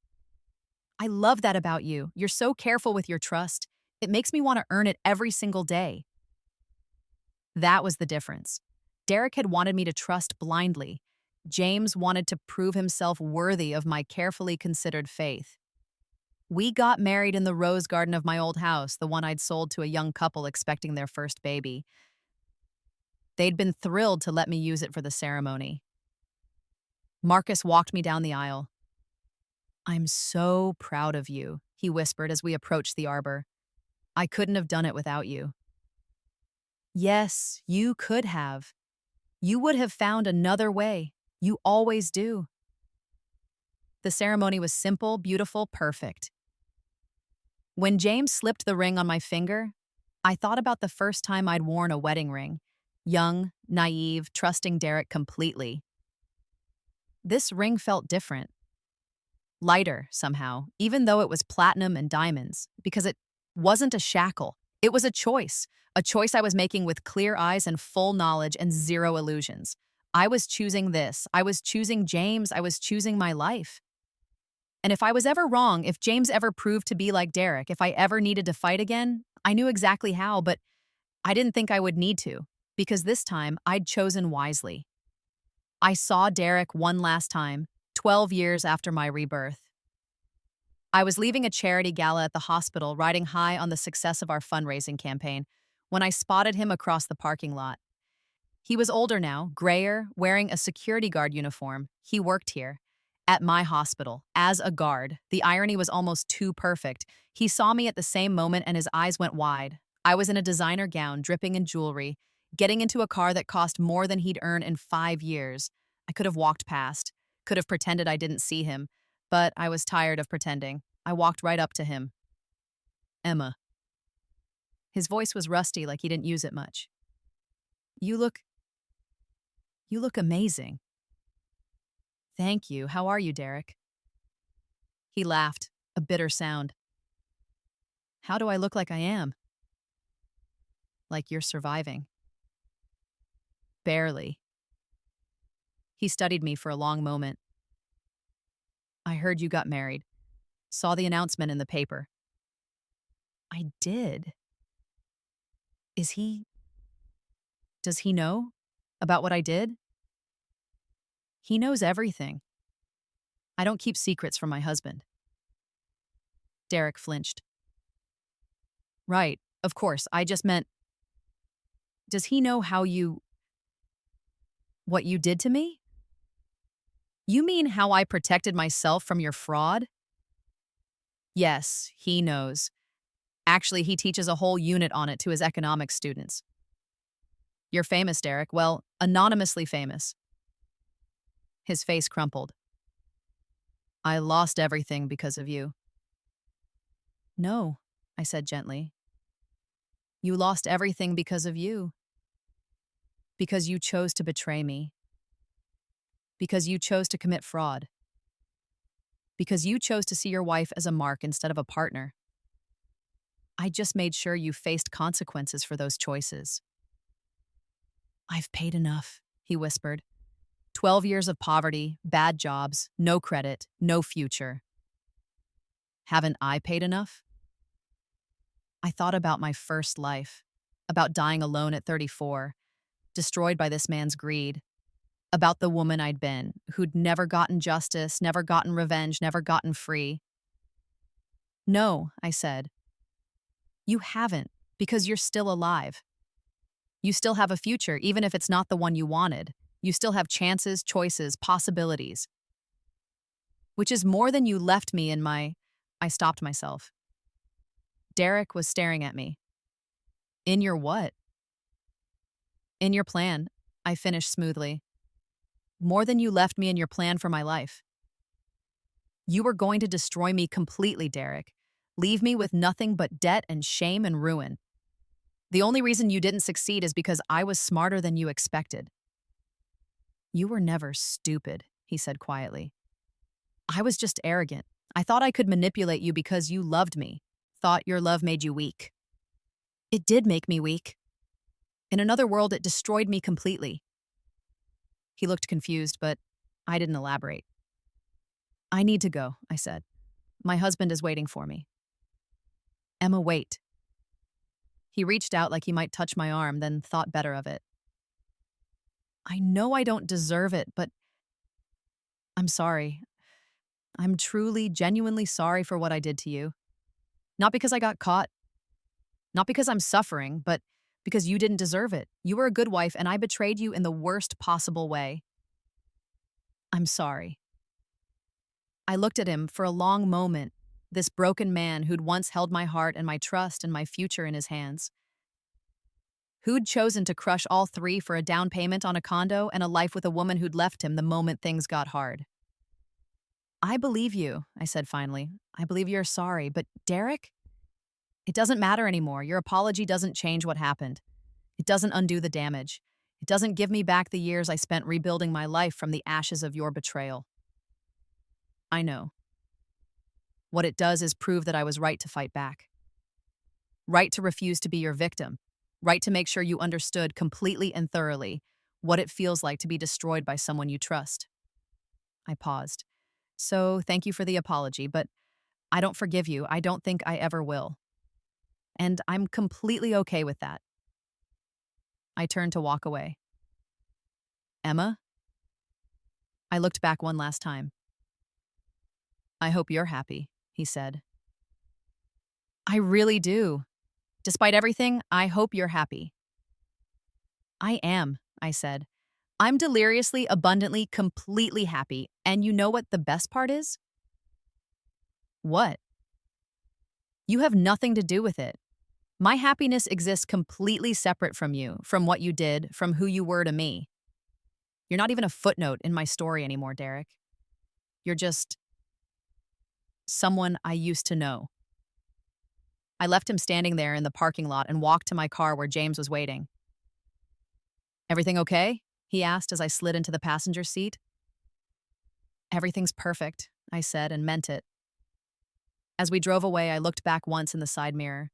Speaker 1: I love that about you. You're so careful with your trust. It makes me want to earn it every single day. That was the difference. Derek had wanted me to trust blindly. James wanted to prove himself worthy of my carefully considered faith. We got married in the rose garden of my old house, the one I'd sold to a young couple expecting their first baby. They'd been thrilled to let me use it for the ceremony. Marcus walked me down the aisle. I'm so proud of you, he whispered as we approached the arbor. I couldn't have done it without you. Yes, you could have. You would have found another way. You always do. The ceremony was simple, beautiful, perfect. When James slipped the ring on my finger, I thought about the first time I'd worn a wedding ring. Young, naive, trusting Derek completely. This ring felt different. Lighter, somehow, even though it was platinum and diamonds, because it wasn't a shackle. It was a choice I was making with clear eyes and full knowledge and zero illusions. I was choosing this. I was choosing James. I was choosing my life. And if I was ever wrong, if James ever proved to be like Derek, if I ever needed to fight again, I knew exactly how, but I didn't think I would need to, because this time I'd chosen wisely. I saw Derek one last time, 12 years after my rebirth. I was leaving a charity gala at the hospital, riding high on the success of our fundraising campaign, when I spotted him across the parking lot. He was older now, grayer, wearing a security guard uniform. He worked here, at my hospital, as a guard. The irony was almost too perfect. He saw me at the same moment and his eyes went wide. I was in a designer gown, dripping in jewelry, getting into a car that cost more than he'd earned in 5 years. I could have walked past. Could have pretended I didn't see him, but I was tired of pretending. I walked right up to him. Emma. His voice was rusty, like he didn't use it much. You look amazing. Thank you. How are you, Derek? He laughed, a bitter sound. How do I look like I am? Like you're surviving. Barely. He studied me for a long moment. I heard you got married. Saw the announcement in the paper. I did. Is he. Does he know about what I did? He knows everything. I don't keep secrets from my husband. Derek flinched. Right, of course. I just meant. Does he know how you. What you did to me? You mean how I protected myself from your fraud? Yes, he knows. Actually, he teaches a whole unit on it to his economics students. You're famous, Derek. Well, anonymously famous. His face crumpled. I lost everything because of you. No, I said gently. You lost everything because of you. Because you chose to betray me. Because you chose to commit fraud. Because you chose to see your wife as a mark instead of a partner. I just made sure you faced consequences for those choices. I've paid enough, he whispered. 12 years of poverty, bad jobs, no credit, no future. Haven't I paid enough? I thought about my first life, about dying alone at 34, destroyed by this man's greed, about the woman I'd been, who'd never gotten justice, never gotten revenge, never gotten free. No, I said. You haven't, because you're still alive. You still have a future, even if it's not the one you wanted. You still have chances, choices, possibilities. Which is more than you left me in my. I stopped myself. Derek was staring at me. In your what? In your plan, I finished smoothly. More than you left me in your plan for my life. You were going to destroy me completely, Derek. Leave me with nothing but debt and shame and ruin. The only reason you didn't succeed is because I was smarter than you expected. You were never stupid, he said quietly. I was just arrogant. I thought I could manipulate you because you loved me. Thought your love made you weak. It did make me weak. In another world, it destroyed me completely. He looked confused, but I didn't elaborate. I need to go, I said. My husband is waiting for me. Emma, wait. He reached out like he might touch my arm, then thought better of it. I know I don't deserve it, but I'm sorry. I'm truly, genuinely sorry for what I did to you. Not because I got caught. Not because I'm suffering, but because you didn't deserve it. You were a good wife, and I betrayed you in the worst possible way. I'm sorry. I looked at him for a long moment, this broken man who'd once held my heart and my trust and my future in his hands. Who'd chosen to crush all three for a down payment on a condo and a life with a woman who'd left him the moment things got hard. I believe you, I said finally. I believe you're sorry, but Derek? It doesn't matter anymore. Your apology doesn't change what happened. It doesn't undo the damage. It doesn't give me back the years I spent rebuilding my life from the ashes of your betrayal. I know. What it does is prove that I was right to fight back. Right to refuse to be your victim. Right to make sure you understood completely and thoroughly what it feels like to be destroyed by someone you trust. I paused. So, thank you for the apology, but I don't forgive you. I don't think I ever will. And I'm completely okay with that. I turned to walk away. Emma? I looked back one last time. I hope you're happy, he said. I really do. Despite everything, I hope you're happy. I am, I said. I'm deliriously, abundantly, completely happy. And you know what the best part is? What? You have nothing to do with it. My happiness exists completely separate from you, from what you did, from who you were to me. You're not even a footnote in my story anymore, Derek. You're just someone I used to know. I left him standing there in the parking lot and walked to my car where James was waiting. Everything okay? He asked as I slid into the passenger seat. Everything's perfect, I said and meant it. As we drove away, I looked back once in the side mirror.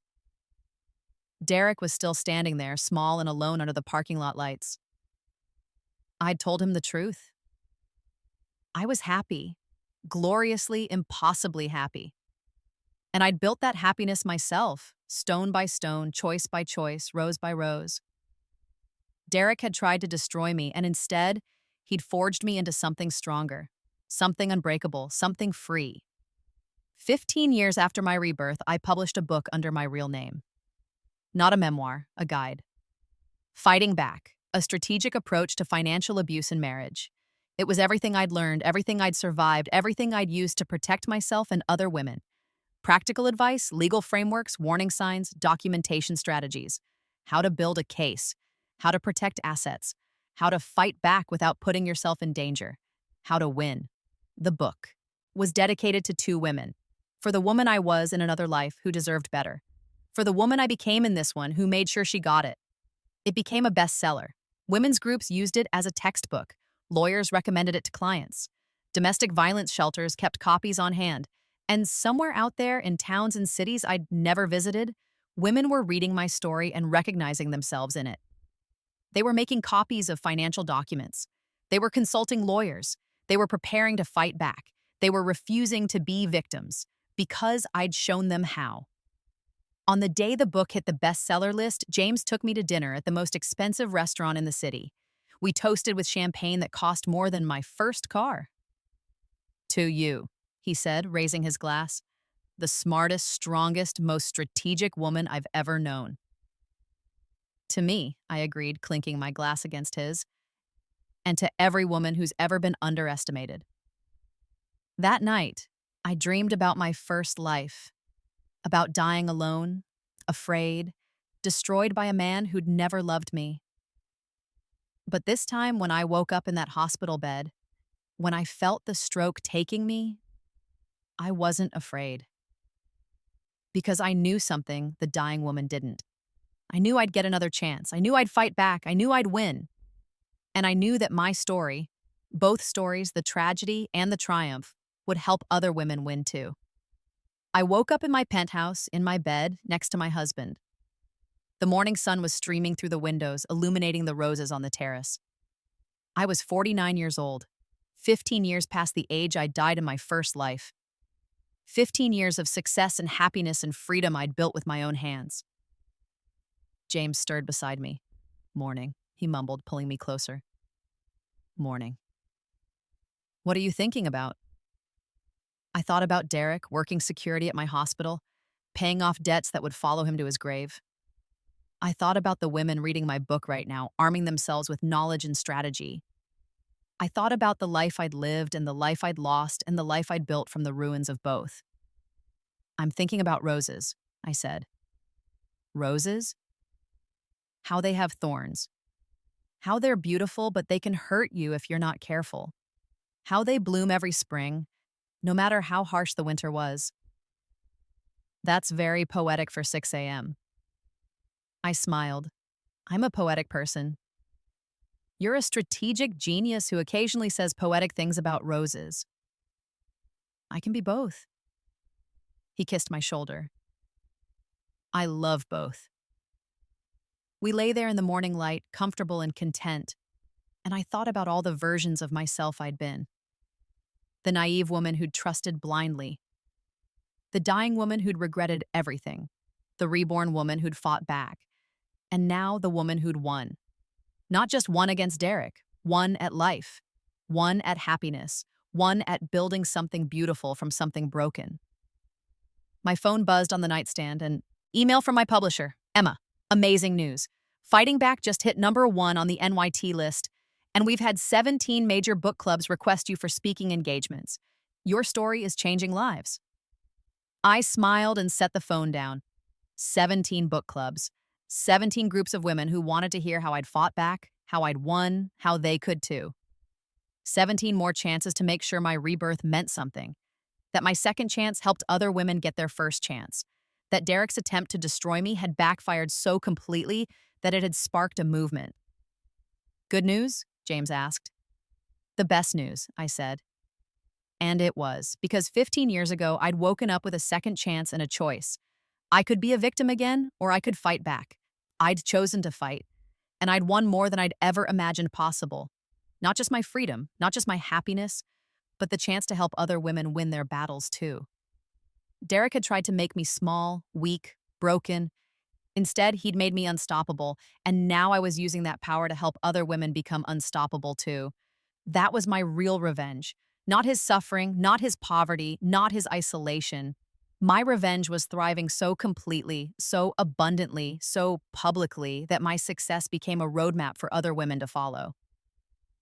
Speaker 1: Derek was still standing there, small and alone under the parking lot lights. I'd told him the truth. I was happy, gloriously, impossibly happy. And I'd built that happiness myself, stone by stone, choice by choice, rose by rose. Derek had tried to destroy me, and instead, he'd forged me into something stronger, something unbreakable, something free. 15 years after my rebirth, I published a book under my real name. Not a memoir, a guide. Fighting Back, a strategic approach to financial abuse in marriage. It was everything I'd learned, everything I'd survived, everything I'd used to protect myself and other women. Practical advice, legal frameworks, warning signs, documentation strategies. How to build a case. How to protect assets. How to fight back without putting yourself in danger. How to win. The book was dedicated to two women. For the woman I was in another life who deserved better. For the woman I became in this one who made sure she got it. It became a bestseller. Women's groups used it as a textbook. Lawyers recommended it to clients. Domestic violence shelters kept copies on hand. And somewhere out there in towns and cities I'd never visited, women were reading my story and recognizing themselves in it. They were making copies of financial documents. They were consulting lawyers. They were preparing to fight back. They were refusing to be victims because I'd shown them how. On the day the book hit the bestseller list, James took me to dinner at the most expensive restaurant in the city. We toasted with champagne that cost more than my first car. To you, he said, raising his glass. The smartest, strongest, most strategic woman I've ever known. To me, I agreed, clinking my glass against his. And to every woman who's ever been underestimated. That night, I dreamed about my first life. About dying alone, afraid, destroyed by a man who'd never loved me. But this time, when I woke up in that hospital bed, when I felt the stroke taking me, I wasn't afraid. Because I knew something the dying woman didn't. I knew I'd get another chance. I knew I'd fight back. I knew I'd win. And I knew that my story, both stories, the tragedy and the triumph, would help other women win too. I woke up in my penthouse, in my bed, next to my husband. The morning sun was streaming through the windows, illuminating the roses on the terrace. I was 49 years old, 15 years past the age I died in my first life. 15 years of success and happiness and freedom I'd built with my own hands. James stirred beside me. Morning, he mumbled, pulling me closer. Morning. What are you thinking about? I thought about Derek, working security at my hospital, paying off debts that would follow him to his grave. I thought about the women reading my book right now, arming themselves with knowledge and strategy. I thought about the life I'd lived and the life I'd lost and the life I'd built from the ruins of both. I'm thinking about roses, I said. Roses? How they have thorns. How they're beautiful, but they can hurt you if you're not careful. How they bloom every spring, no matter how harsh the winter was. That's very poetic for 6 a.m. I smiled. I'm a poetic person. You're a strategic genius who occasionally says poetic things about roses. I can be both. He kissed my shoulder. I love both. We lay there in the morning light, comfortable and content, and I thought about all the versions of myself I'd been. The naive woman who'd trusted blindly. The dying woman who'd regretted everything. The reborn woman who'd fought back. And now the woman who'd won. Not just won against Derek, won at life. Won at happiness. Won at building something beautiful from something broken. My phone buzzed on the nightstand and email from my publisher, Emma. Amazing news. Fighting Back just hit #1 on the NYT list, and we've had 17 major book clubs request you for speaking engagements. Your story is changing lives. I smiled and set the phone down. 17 book clubs. 17 groups of women who wanted to hear how I'd fought back, how I'd won, how they could too. 17 more chances to make sure my rebirth meant something. That my second chance helped other women get their first chance. That Derek's attempt to destroy me had backfired so completely that it had sparked a movement. Good news? James asked. The best news, I said. And it was, because 15 years ago, I'd woken up with a second chance and a choice. I could be a victim again, or I could fight back. I'd chosen to fight, and I'd won more than I'd ever imagined possible. Not just my freedom, not just my happiness, but the chance to help other women win their battles too. Derek had tried to make me small, weak, broken. Instead, he'd made me unstoppable, and now I was using that power to help other women become unstoppable too. That was my real revenge. Not his suffering, not his poverty, not his isolation. My revenge was thriving so completely, so abundantly, so publicly that my success became a roadmap for other women to follow.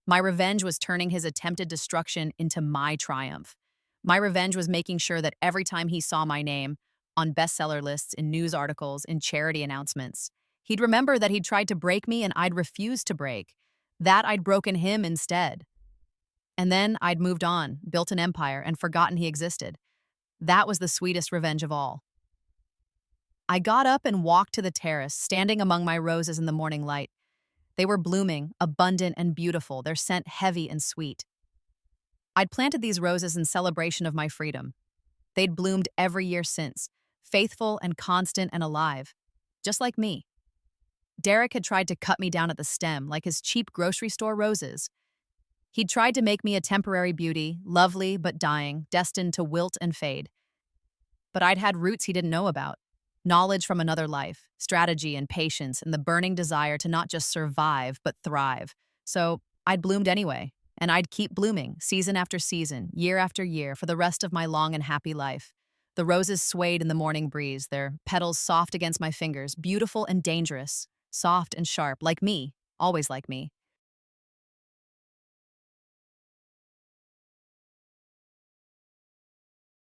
Speaker 1: My revenge was turning his attempted destruction into my triumph. My revenge was making sure that every time he saw my name, on bestseller lists, in news articles, in charity announcements, he'd remember that he'd tried to break me and I'd refused to break, that I'd broken him instead. And then I'd moved on, built an empire, and forgotten he existed. That was the sweetest revenge of all. I got up and walked to the terrace, standing among my roses in the morning light. They were blooming, abundant and beautiful, their scent heavy and sweet. I'd planted these roses in celebration of my freedom. They'd bloomed every year since, faithful and constant and alive, just like me. Derek had tried to cut me down at the stem like his cheap grocery store roses. He'd tried to make me a temporary beauty, lovely but dying, destined to wilt and fade. But I'd had roots he didn't know about. Knowledge from another life, strategy and patience, and the burning desire to not just survive, but thrive. So I'd bloomed anyway, and I'd keep blooming, season after season, year after year, for the rest of my long and happy life. The roses swayed in the morning breeze, their petals soft against my fingers, beautiful and dangerous, soft and sharp, like me, always like me.